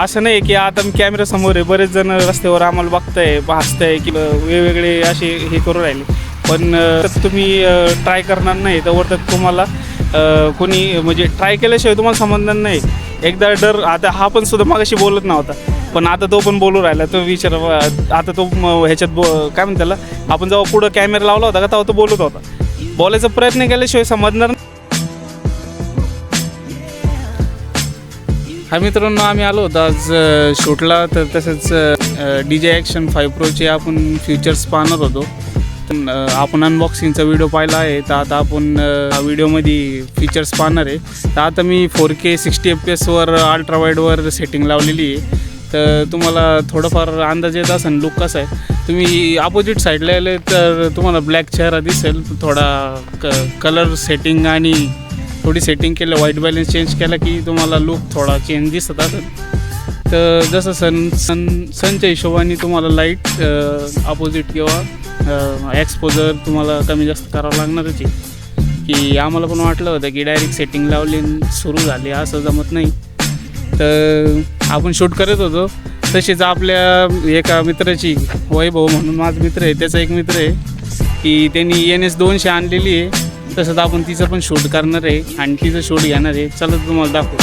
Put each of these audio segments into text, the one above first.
असं नाही की आता मी कॅमेऱ्यासमोर आहे, बरेच जण रस्त्यावर आम्हाला बघताय, हसताय की वेगवेगळे असे हे करू राहिले, पण तुम्ही ट्राय करणार नाही तर तुम्हाला कोणी म्हणजे ट्राय केल्याशिवाय तुम्हाला समजणार नाही. एकदा डर, आता हा पण सुद्धा मागाशी बोलत नव्हता, पण आता तो पण बोलू राहिला. तो विचार आता तो ह्याच्यात काय म्हणते त्याला, आपण जेव्हा पुढं कॅमेरा लावला होता का तेव्हा तो बोलत होता. बोलायचा प्रयत्न केल्याशिवाय समजणार. हा मित्रांनो, आम्ही आलो होतो आज शूटला, तर तसंच DJ Action 5 Proचे आपण फीचर्स पाहणार होतो. आपण अनबॉक्सिंगचा व्हिडिओ पाहिला आहे, तर आता आपण व्हिडिओमध्ये फीचर्स पाहणार आहे. तर आता मी 4K 60 FPS अल्ट्रा वाईडवर सेटिंग लावलेली आहे. तर तुम्हाला थोडंफार अंदाज येत असेल लुक कसा आहे. तुम्ही अपोजिट साईडला आले तर तुम्हाला ब्लॅक चेहरा दिसेल. थोडा कलर सेटिंग आणि थोडी सेटिंग केलं, व्हाईट बॅलन्स चेंज केला की तुम्हाला लुक थोडा चेंज दिसत असेल. तर जसं सनच्या हिशोबाने तुम्हाला लाईट अपोजिट किंवा एक्सपोजर तुम्हाला कमी जास्त करावं लागणारच आहे. की आम्हाला पण वाटलं होतं की डायरेक्ट सेटिंग लावली सुरू झाली, असं जमत नाही. तर आपण शूट करत होतो, तसेच आपल्या एका मित्राची, वैभव म्हणून माझा मित्र आहे, त्याचा एक मित्र आहे की त्यांनी NS 200 आणलेली आहे. तसंच आपण तिचं पण शूट करणार आहे आणि तिचं शूट घेणार आहे. चला तुम्हाला दाखवू.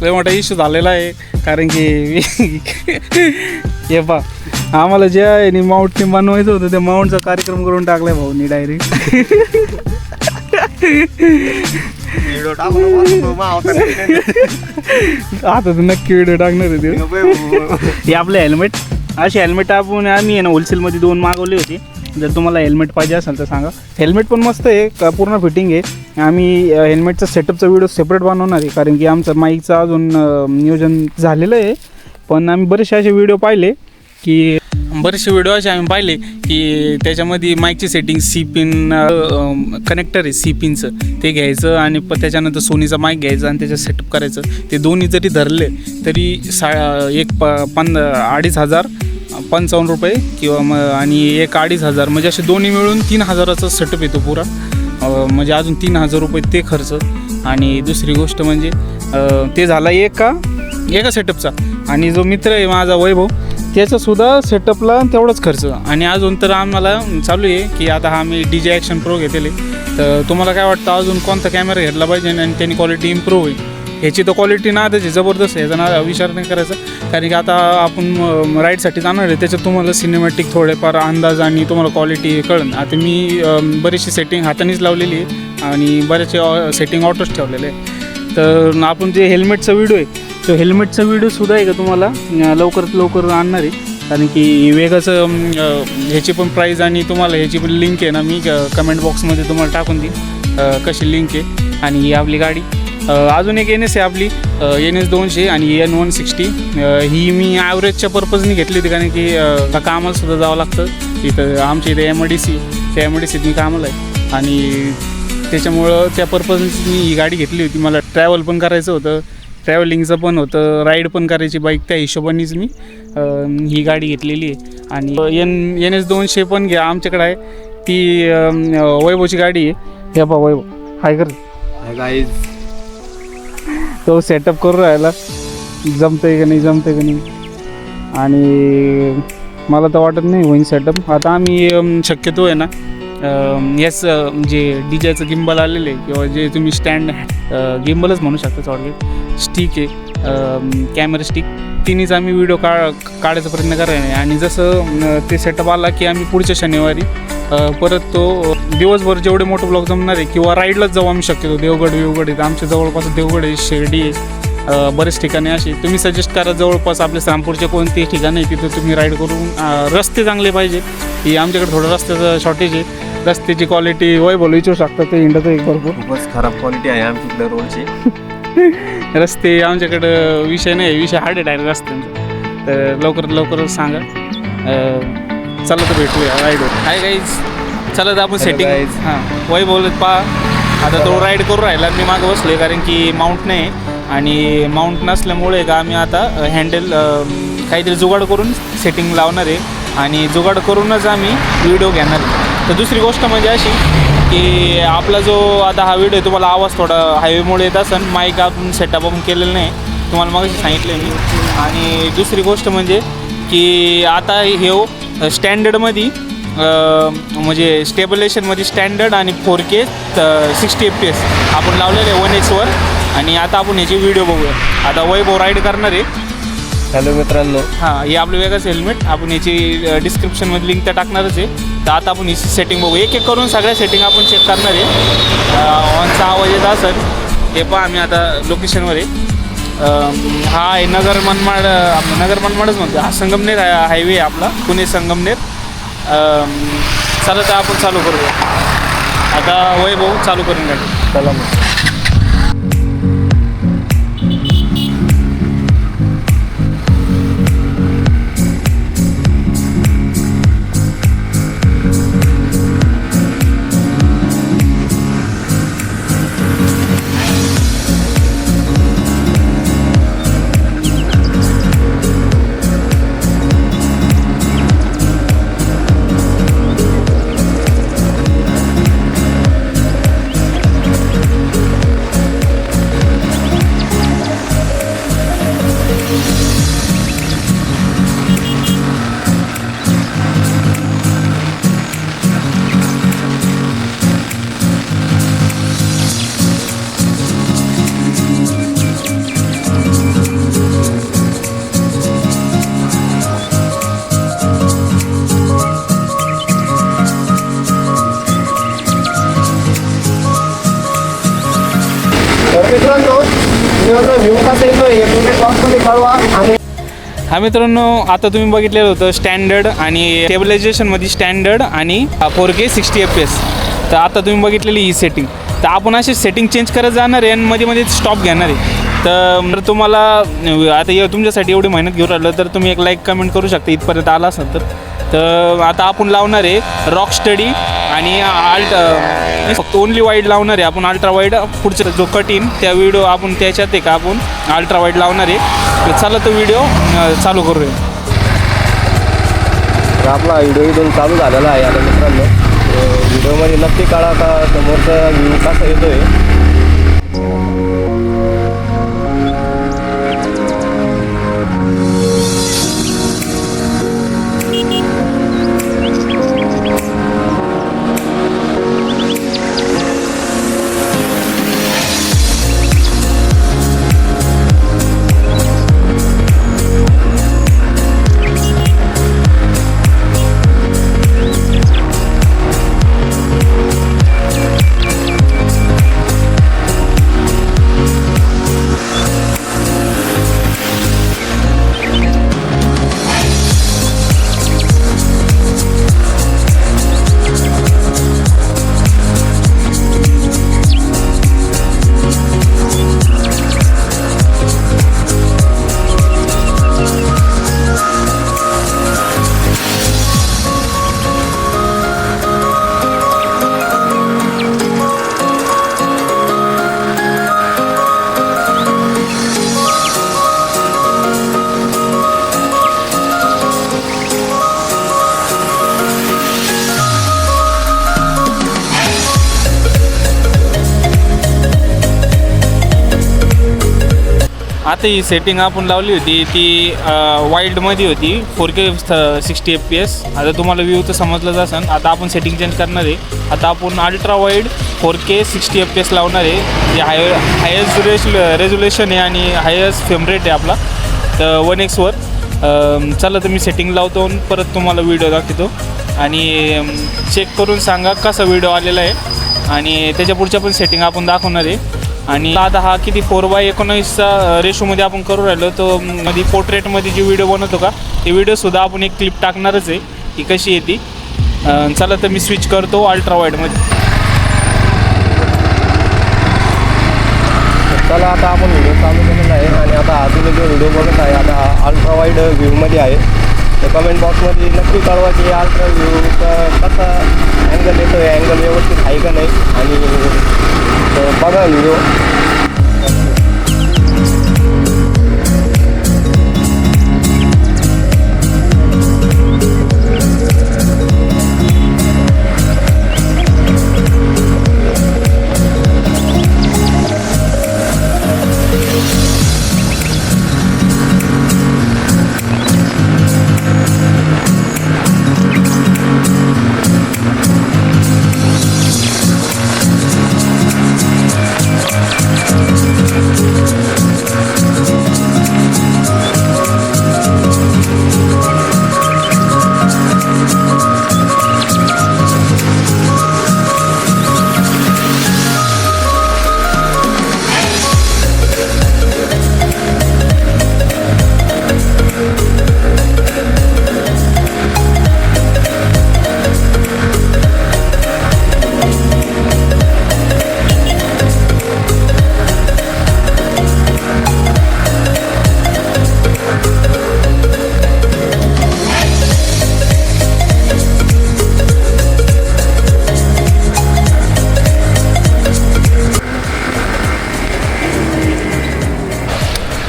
लय मोठा इश्यू झालेला आहे, कारण की हे पा आम्हाला जे आहे माउंटने बनवायचं होतं, त्या माउंटचा कार्यक्रम करून टाकलाय भाऊनी डायरेक्ट. आता तर नक्की व्हिडिओ टाकणार आहे. हे आपले हेल्मेट, असे हेल्मेट आम्ही आहे ना होलसेलमध्ये 2 मागवले होते. जर तुम्हाला हेल्मेट पाहिजे असेल तर सांगा. हेल्मेट पण मस्त आहे, पूर्ण फिटिंग आहे. आम्ही हेल्मेटचा सेटअपचा व्हिडिओ सेपरेट बनवणार आहे, कारण की आमचं माईकचं अजून नियोजन झालेलं आहे. पण आम्ही बरेचसे असे व्हिडिओ पाहिले की त्याच्यामध्ये माईकची सेटिंग, सी पिन कनेक्टर आहे सी पिनचं, ते घ्यायचं आणि त्याच्यानंतर सोनीचा माईक घ्यायचा आणि त्याचं सेटअप करायचं. ते दोन्ही जरी धरले तरी 2,555 रुपये किंवा आणि 1,500, म्हणजे असे दोन्ही मिळून 3,000चा सेटअप येतो पुरा. म्हणजे अजून 3,000 रुपये ते खर्च. आणि दुसरी गोष्ट म्हणजे ते झाला एका सेटअपचा. आणि जो मित्र आहे माझा वैभव, त्याचासुद्धा सेटअपला तेवढाच खर्च. आणि अजून तर आम्हाला चालू आहे की आता हा मी DJ Action Pro घेतले. तर तुम्हाला काय वाटतं अजून कोणता कॅमेरा घेतला पाहिजे आणि त्यांनी क्वालिटी इम्प्रूव्ह होईल? ह्याची तर क्वालिटी ना त्याची जबरदस्त आहे, याचा ना विचार नाही करायचा. कारण की आता आपण राईडसाठी जाणार आहे, त्याच्यात तुम्हाला सिनेमॅटिक थोडेफार अंदाज आणि तुम्हाला क्वालिटी कळेल. आता मी बरीचशी सेटिंग हातानेच लावलेली आहे आणि बरेचसे सेटिंग ऑटोच ठेवलेले आहे. तर आपण जे हेल्मेटचा व्हिडिओ आहे, तो हेल्मेटचा व्हिडिओसुद्धा आहे का तुम्हाला लवकरात लवकर आणणार आहे. कारण की वेगाचं ह्याची पण प्राईज आणि तुम्हाला ह्याची पण लिंक आहे ना, मी कमेंट बॉक्समध्ये तुम्हाला टाकून देईन कशी लिंक आहे. आणि ही आपली गाडी अजून एक NS आहे आपली NS 200 आणि N160. ही मी ॲव्हरेजच्या पर्पजने घेतली होती, कारण की कामालासुद्धा जावं लागतं. इथं आमच्या इथे MIDCत मी कामाला आहे आणि त्याच्यामुळं त्या पर्पजने मी ही गाडी घेतली होती. मला ट्रॅव्हल पण करायचं होतं, ट्रॅव्हलिंगचं पण होतं, राईड पण करायची बाईक, त्या हिशोबानेच मी ही गाडी घेतलेली आहे. आणि NS 200 पण घ्या, आमच्याकडे आहे ती वैभवची गाडी आहे. हे पहा वैभव हाय कर गाईज, तो सेटअप करून राहिला, जमतंय का नाही. आणि मला तर वाटत नाही होईन सेटअप. आता आम्ही शक्यतो आहे ना याच जे DJचं गिम्बल आलेलं आहे किंवा जे तुम्ही स्टँड गिम्बलच म्हणू शकता, थोडक्यात स्टिक आहे, कॅमेरा स्टिक, तिन्हीच आम्ही व्हिडिओ काढायचा प्रयत्न करायला आहे. आणि जसं ते सेटअप आला की आम्ही पुढच्या शनिवारी परत तो दिवसभर जेवढे मोठे ब्लॉग जमणार आहे किंवा राईडलाच जाऊ आम्ही शक्यतो. देवगड आहे, आमच्या जवळपास देवगड आहे, शिर्डी आहे, बरेच ठिकाणे असे तुम्ही सजेस्ट करा. जवळपास आपल्या रामपूरचे कोणते ठिकाणं आहे तिथं तुम्ही राईड करून. रस्ते चांगले पाहिजे, की आमच्याकडे थोडं रस्त्याचं शॉर्टेज आहे. रस्त्याची क्वालिटी वैभव विचारू शकतात, ते इंडियाचं एक भरपूर खूपच खराब क्वालिटी आहे आमच्याकडे रोडची. रस्ते आमच्याकडं विषय नाही, विषय हार्ड आहे डायरेक्ट रस्त्यांचा. तर लवकर सांगा. चला तर भेटूया राईडवर. हाय गाईज, चला तर आपण सेटिंग वैभव पहा. आता तो राईड करून राहिला, मी मागं बसलो आहे कारण की माउंट नाही आणि माउंट नसल्यामुळे का आम्ही आता हँडल काहीतरी जुगाड करून सेटिंग लावणार आहे आणि जुगाड करूनच आम्ही व्हिडिओ घेणार आहे. तर दुसरी गोष्ट म्हणजे अशी की आपला जो आता हा व्हिडिओ तुम्हाला आवाज थोडा हायवेमुळे येत असेल, माईक आपण सेटअप आपण केलेलं नाही, तुम्हाला मगाशी सांगितलं आहे मी. आणि दुसरी गोष्ट म्हणजे की आता हे स्टँडर्डमध्ये म्हणजे स्टेबलायझेशनमध्ये स्टँडर्ड आणि 4K 60 FPS आपण लावलेलं आहे 1Xवर. आणि आता आपण ह्याची व्हिडिओ बघूया. आता वैभव राईड करणार आहे. हॅलो मित्रांनो. हां, हे आपलं वेगळंच हेल्मेट, आपण याची डिस्क्रिप्शनमध्ये लिंक तर टाकणारच आहे. तर आता आपण ही सेटिंग बघू, एक एक करून सगळ्या सेटिंग आपण चेक करणार आहे. ऑनचा आवाज येत असेल हे पहा, आम्ही आता लोकेशनवर आहे. हा आहे नगर मनमाडच म्हणतो, हा संगमनेर हायवे आहे आपला, पुणे संगमनेर. चला तर आपण चालू करूया. आता वैभव चालू करून गाडी. चला मग. हा मित्रांनो, आता तुम्ही बघितलेलं होतं स्टँडर्ड आणि स्टेबलायझेशनमध्ये स्टँडर्ड आणि 4K 60 FPS. तर आता तुम्ही बघितलेली ही सेटिंग. तर आपण अशी सेटिंग चेंज करत जाणार आहे आणि मध्ये स्टॉप घेणार आहे. तर तुम्हाला आता तुमच्यासाठी एवढी मेहनत घेऊन राहिलं तर तुम्ही एक लाईक कमेंट करू शकता इथपर्यंत आला असाल तर आता आपण लावणार आहे रॉक स्टडी आणि फक्त ओनली वाईड लावणार आहे आपण. अल्ट्रा वाईड पुढचा जो कट इन त्या व्हिडिओ आपण त्याच्यात आहे का आपण अल्ट्रा वाईड लावणार आहे. तर चला तो व्हिडिओ चालू करूया. तर आपला व्हिडिओ इथून चालू झालेला आहे. आता मित्रांनो, व्हिडिओमध्ये नक्की काढा का समोरचा व्ह्यू कसा येतो आहे. आता ही सेटिंग आपण लावली होती ती वाईल्डमध्ये होती 4K 60 FPS. आता तुम्हाला व्ह्यू तर समजलंच असेल. आता आपण सेटिंग चेंज करणार आहे. आता आपण अल्ट्रा वाईड 4K 60 FPS लावणार आहे. जे हायेस्ट रेझोल्युशन आहे आणि हायेस्ट फ्रेम रेट आहे आपला तर 1Xवर. चला तर मी सेटिंग लावतो आणि परत तुम्हाला व्हिडिओ दाखवतो आणि चेक करून सांगा कसा व्हिडिओ आलेला आहे आणि त्याच्या पुढच्या पण सेटिंग आपण दाखवणार आहे. आणि आता हा किती 4:19चा रेशोमध्ये आपण करू राहिलो तो मध्ये पोर्ट्रेटमध्ये जी व्हिडिओ बनवतो का ती व्हिडिओसुद्धा आपण एक क्लिप टाकणारच आहे की कशी येते. चला तर मी स्विच करतो अल्ट्रा वाईडमध्ये. चला आता आपण व्हिडिओ चालू केलेला आहे आणि आता हा तुम्ही जो व्हिडिओ बघत आहे आता हा अल्ट्रा वाईड व्ह्यूमध्ये आहे. तर कमेंट बॉक्समध्ये नक्की कळवा की अल्ट्रा व्ह्यूचा कसा अँगल येतो आहे, अँगल व्यवस्थित आहे का नाही. आणि बघा व्हिडिओ.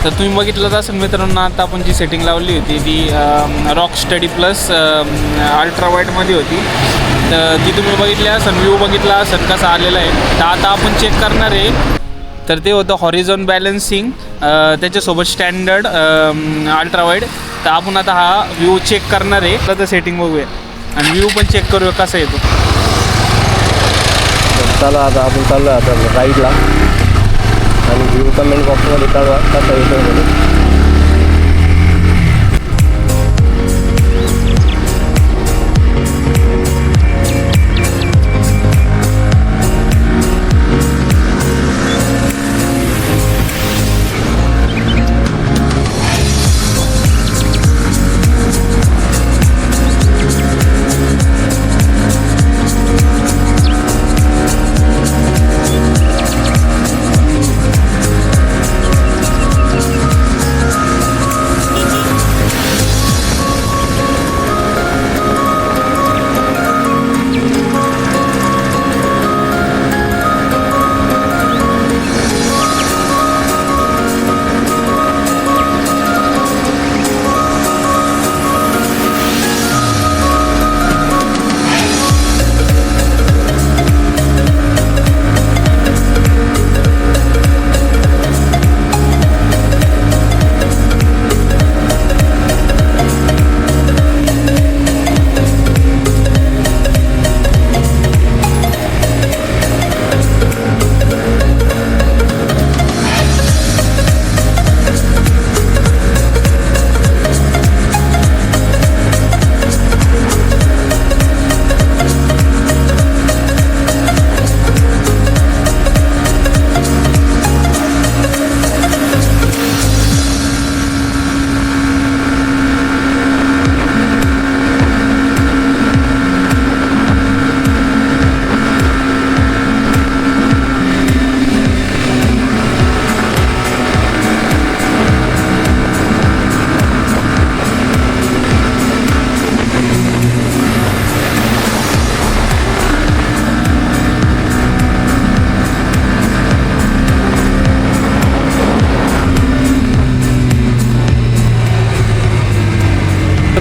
तर तुम्ही बघितलं असेल मित्रांनो, आता आपण जी सेटिंग लावली होती ती रॉक स्टडी प्लस अल्ट्रा वाईडमध्ये होती. तर ती तुम्ही बघितली असेल, व्ह्यू बघितला असेल कसा आलेला आहे. तर आता आपण चेक करणार आहे. तर ते होतं हॉरिझॉन बॅलन्सिंग, त्याच्यासोबत स्टँडर्ड अल्ट्रा वाईड. तर आपण आता हा व्ह्यू चेक करणार आहे. तर सेटिंग बघूया आणि व्ह्यू पण चेक करूया कसा येतो. चला आता आपण चाललो आता राईडला आणि व्ह्यू कमेंट बॉक्समध्ये कळवा कसा येतो म्हणून.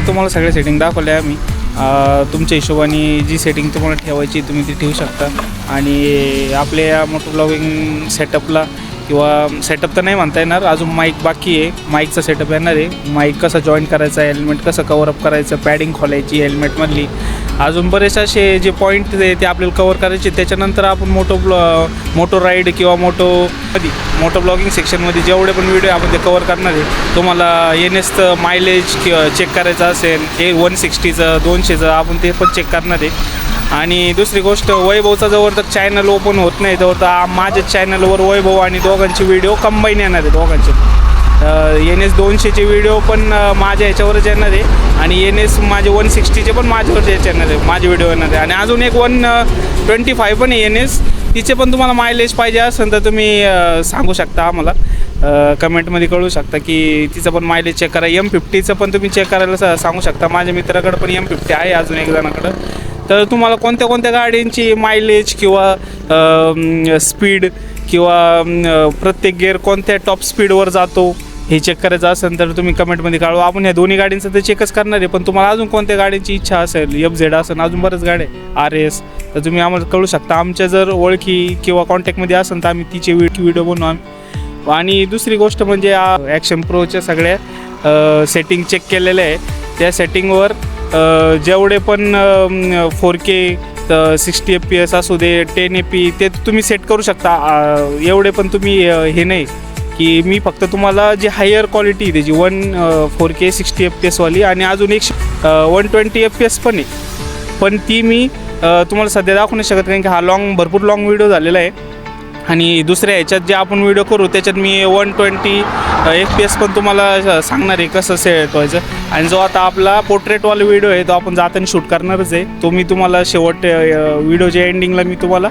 तुम्हाला सगळ्या सेटिंग दाखवल्या आम्ही. तुमच्या हिशोबाने जी सेटिंग तुम्हाला ठेवायची तुम्ही ती ठेवू शकता. आणि आपल्या मोटो ब्लॉगिंग सेटअपला किंवा सेटअप तर नाही म्हणता येणार, अजून माईक बाकी आहे. माईकचा सेटअप येणार आहे. माईक कसं जॉईन करायचा, हेल्मेट कसं कवरअप करायचं, पॅडिंग खोलायची हेल्मेटमधली, अजून बरेचसे असे जे पॉईंट ते आपल्याला कवर करायचे. त्याच्यानंतर आपण मोटो राईड किंवा मोटो ब्लॉगिंग सेक्शनमध्ये जेवढे पण व्हिडिओ आपण ते कवर करणार आहे. तुम्हाला NSचं मायलेज चेक करायचं असेल, 160चं 200चं आपण ते पण चेक करणार आहे. आणि दुसरी गोष्ट, वैभवचा जवळ तर चॅनल ओपन होत नाही तेव्हा तर माझ्या चॅनलवर वैभव आणि दोघांचे व्हिडिओ कंबाईन येणार आहे. दोघांचे NS 200चे व्हिडिओ पण माझ्या ह्याच्यावरच येणार आहे आणि NS माझे 160चे पण माझ्यावरच येणार आहे, माझे व्हिडिओ येणार आहे. आणि अजून एक 125 पण आहे NS, तिचे पण तुम्हाला मायलेज पाहिजे असेल तर तुम्ही सांगू शकता आम्हाला. कमेंटमध्ये कळू शकता की तिचं पण मायलेज चेक करा. M50चं पण तुम्ही चेक करायला सांगू शकता. माझ्या मित्राकडं पण M50 आहे अजून एक जणाकडं. तर तुम्हाला कोणत्या कोणत्या गाड्यांची मायलेज किंवा स्पीड किंवा प्रत्येक गिअर कोणत्या टॉप स्पीडवर जातो हे चेक करायचं असेल तर तुम्ही कमेंटमध्ये कळवा. आपण ह्या दोन्ही गाड्यांचं तर चेकच करणार आहे, पण तुम्हाला अजून कोणत्या गाड्यांची इच्छा असेल, FZ असेल, अजून बऱ्याच गाड्या RS, तर तुम्ही आम्हाला कळू शकता. आमच्या जर ओळखी किंवा कॉन्टॅक्टमध्ये असेल तर आम्ही तिचे व्हिडिओ बनवू आम्ही. आणि दुसरी गोष्ट म्हणजे ॲक्शन प्रोच्या सगळ्या सेटिंग चेक केलेल्या आहे. त्या सेटिंगवर जेवढे पण 4K 60 FPS असू दे 1080 ते तुम्ही सेट करू शकता. एवढे पण तुम्ही हे नाही की मी फक्त तुम्हाला जी हायर क्वालिटी आहे त्याची 4K 60 FPS वाली आणि अजून एक 120 FPS पण आहे, पण ती मी तुम्हाला सध्या दाखवू नाही शकत कारण की हा भरपूर लॉंग व्हिडिओ झालेला आहे. आणि दुसऱ्या ह्याच्यात जे आपण व्हिडिओ करू त्याच्यात मी 120 FPS पण तुम्हाला सांगणार आहे कसं सेट व्हायचं. आणि जो आता आपला पोर्ट्रेटवाला व्हिडिओ आहे तो आपण जाताना शूट करणारच आहे, तो मी तुम्हाला शेवट व्हिडिओच्या एंडिंगला मी तुम्हाला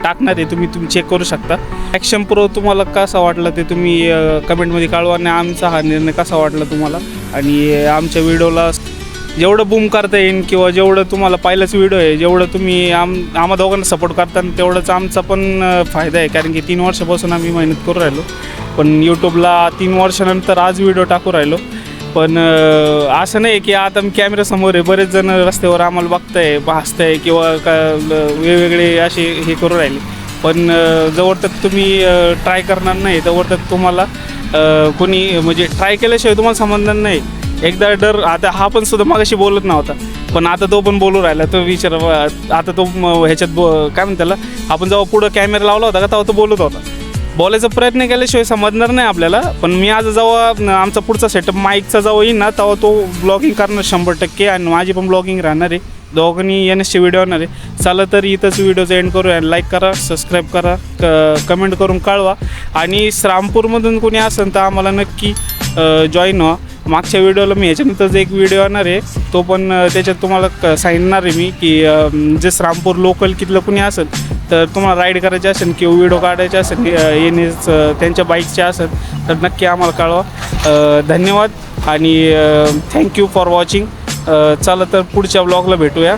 टाकणार आहे, तुम्ही चेक करू शकता. ॲक्शन प्रो तुम्हाला कसा वाटला ते तुम्ही कमेंटमध्ये कळवा आणि आमचा हा निर्णय कसा वाटला तुम्हाला. आणि आमच्या व्हिडिओला जेवढं बूम करता येईल किंवा जेवढं तुम्हाला पहिलाच व्हिडिओ आहे जेवढं तुम्ही आम्हा दोघांना सपोर्ट करताना तेवढंच आमचा पण फायदा आहे. कारण की 3 वर्षापासून आम्ही मेहनत करू राहिलो, पण यूट्यूबला 3 वर्षानंतर आज व्हिडिओ टाकू राहिलो. पण असं नाही की आता मी कॅमेऱ्यासमोर आहे, बरेच जण रस्त्यावर आम्हाला बघताय, हसताय किंवा वेगवेगळे असे हे करू राहिले. पण जवळ तक तुम्ही ट्राय करणार नाही तोवर तक तुम्हाला कोणी म्हणजे ट्राय केल्याशिवाय तुम्हाला समजणार नाही. एकदा डर, आता हा पण सुद्धा मागाशी बोलत नव्हता पण आता तो पण बोलू राहिला. तो विचार आता तो ह्याच्यात काय म्हणते त्याला, आपण जेव्हा पुढं कॅमेरा लावला होता का तेव्हा तो बोलत होता. बोलायचा प्रयत्न केल्याशिवाय समजणार नाही आपल्याला. पण मी आज जेव्हा आमचा पुढचा सेटअप माईकचा जेव्हा येईल ना तेव्हा तो ब्लॉगिंग करणार 100% आणि माझी पण ब्लॉगिंग राहणार आहे. दोघांनी NSचे व्हिडिओ होणार आहे. चला तर इथंच व्हिडिओचा एंड करूया. लाईक करा, सबस्क्राईब करा, कमेंट करून कळवा. आणि श्रामपूरमधून कोणी असेल तर आम्हाला नक्की जॉईन व्हा. मागच्या व्हिडिओला मी ह्याच्यानंतरच एक व्हिडिओ येणार आहे, तो पण त्याच्यात तुम्हाला सांगणार आहे मी की जे श्रामपूर लोकल कितलं कोणी असेल तर तुम्हाला राईड करायचे असेल किंवा व्हिडिओ काढायचे असेल येणेच त्यांच्या बाईकचे असेल तर नक्की आम्हाला कळवा. धन्यवाद आणि थँक्यू फॉर वॉचिंग. चला तर पुढच्या ब्लॉगला भेटूया.